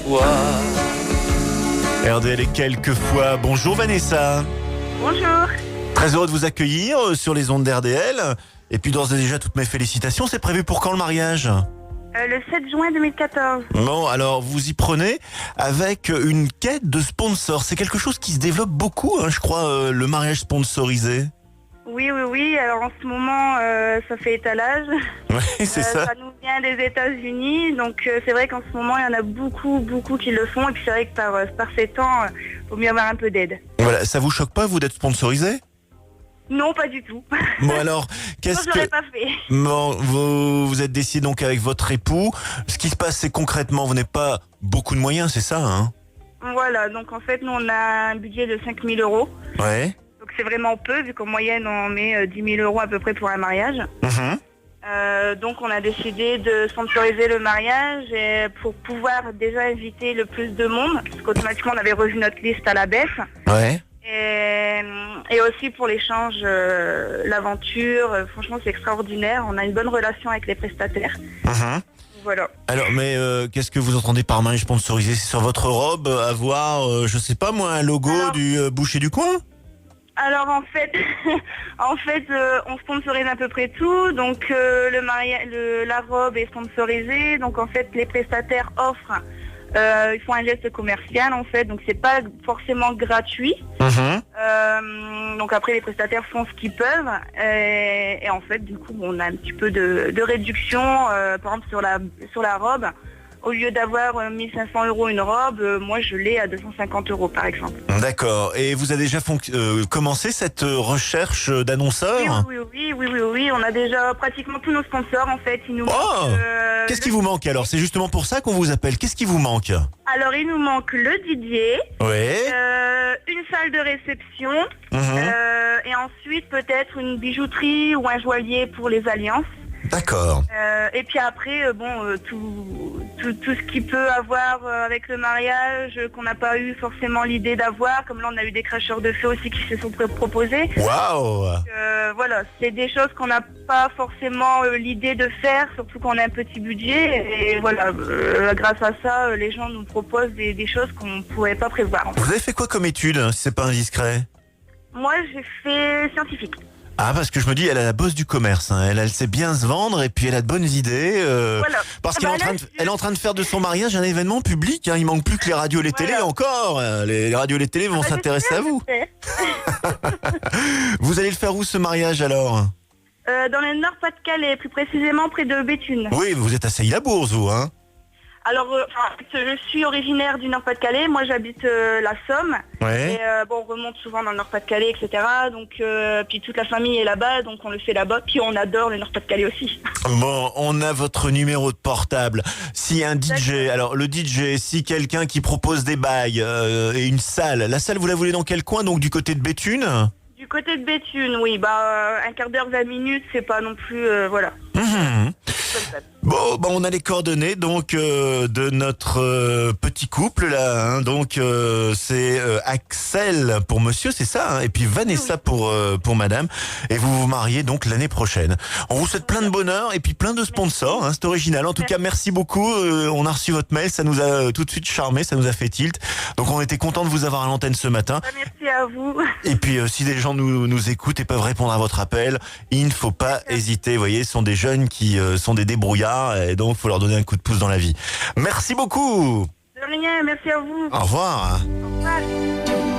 quelquefois. RDL et quelquefois. Bonjour Vanessa. Bonjour. Très heureux de vous accueillir sur les ondes d'RDL. Et puis d'ores et déjà, toutes mes félicitations. C'est prévu pour quand le mariage ? Le 7 juin 2014. Bon, alors vous y prenez avec une quête de sponsors. C'est quelque chose qui se développe beaucoup, hein, je crois, le mariage sponsorisé. Oui. Alors en ce moment, ça fait étalage. Oui, c'est ça. Ça nous vient des États-Unis. Donc c'est vrai qu'en ce moment, il y en a beaucoup qui le font. Et puis c'est vrai que par ces temps, vaut mieux avoir un peu d'aide. Voilà, ça vous choque pas, vous, d'être sponsorisé ? Non, pas du tout. Bon alors, qu'est-ce Je l'aurais que... pas fait. Bon, vous êtes décidé donc avec votre époux. Ce qui se passe, c'est concrètement, vous n'avez pas beaucoup de moyens, c'est ça, hein ? Voilà, donc en fait, nous, on a un budget de 5 000 euros. Ouais. Donc c'est vraiment peu, vu qu'en moyenne, on met 10 000 euros à peu près pour un mariage. Donc on a décidé de sponsoriser le mariage et pour pouvoir déjà inviter le plus de monde, parce qu'automatiquement, on avait revu notre liste à la baisse. Ouais. Et aussi pour l'échange, l'aventure, franchement c'est extraordinaire, on a une bonne relation avec les prestataires. Voilà. Alors, mais qu'est-ce que vous entendez par mariage sponsorisé ? C'est sur votre robe avoir, je sais pas moi, un logo du boucher du coin ? Alors en fait, on sponsorise à peu près tout, donc la robe est sponsorisée, donc en fait les prestataires offrent, ils font un geste commercial en fait, donc c'est pas forcément gratuit. Donc après les prestataires font ce qu'ils peuvent et en fait du coup on a un petit peu de réduction, par exemple sur la robe. Au lieu d'avoir 1500 euros une robe, moi je l'ai à 250 euros par exemple. D'accord. Et vous avez déjà commencé cette recherche d'annonceurs ? Oui, on a déjà pratiquement tous nos sponsors en fait. Il nous Oh manque, Qu'est-ce qui vous manque alors ? C'est justement pour ça qu'on vous appelle. Qu'est-ce qui vous manque ? Alors il nous manque le DJ, Ouais. une salle de réception, et ensuite peut-être une bijouterie ou un joaillier pour les alliances. D'accord. Et puis après, tout ce qui peut avoir avec le mariage, qu'on n'a pas eu forcément l'idée d'avoir, comme là on a eu des cracheurs de feu aussi qui se sont proposés. Waouh. Voilà, c'est des choses qu'on n'a pas forcément l'idée de faire, surtout quand on a un petit budget. Et voilà, grâce à ça, les gens nous proposent des choses qu'on ne pourrait pas prévoir. Vous avez fait quoi comme étude, si c'est pas indiscret ? Moi, j'ai fait scientifique. Ah, parce que je me dis, elle a la bosse du commerce, hein. Elle sait bien se vendre et puis elle a de bonnes idées. Voilà. Parce qu'elle est en train de faire de son mariage un événement public. Hein. Il manque plus que les radios et les télés encore. Les radios et les télés vont s'intéresser à vous. Vous allez le faire où ce mariage alors ? Dans le Nord-Pas-de-Calais, plus précisément près de Béthune. Oui, vous êtes à Seille-la-Bourse, vous, hein ? Alors, je suis originaire du Nord-Pas-de-Calais, moi j'habite la Somme, Ouais. et on remonte souvent dans le Nord-Pas-de-Calais, etc. Donc, puis toute la famille est là-bas, donc on le fait là-bas, puis on adore le Nord-Pas-de-Calais aussi. Bon, on a votre numéro de portable. Si un DJ, alors le DJ, si quelqu'un qui propose des bails et une salle, la salle vous la voulez dans quel coin ? Donc du côté de Béthune ? Du côté de Béthune, oui, un quart d'heure, 20 minutes, c'est pas non plus, voilà. Bon, on a les coordonnées donc de notre petit couple là, hein. Donc c'est Axel pour monsieur, c'est ça, hein, et puis Vanessa pour madame, et vous vous mariez donc l'année prochaine. On vous souhaite plein de bonheur et puis plein de sponsors, hein, c'est original. En tout cas, merci beaucoup. On a reçu votre mail, ça nous a tout de suite charmé, ça nous a fait tilt. Donc on était content de vous avoir à l'antenne ce matin. Merci à vous. Et puis si des gens nous écoutent et peuvent répondre à votre appel, il ne faut pas hésiter. Vous voyez, ce sont des jeunes qui sont des débrouillards et donc il faut leur donner un coup de pouce dans la vie. Merci beaucoup. De rien, merci à vous. Au revoir. Au revoir.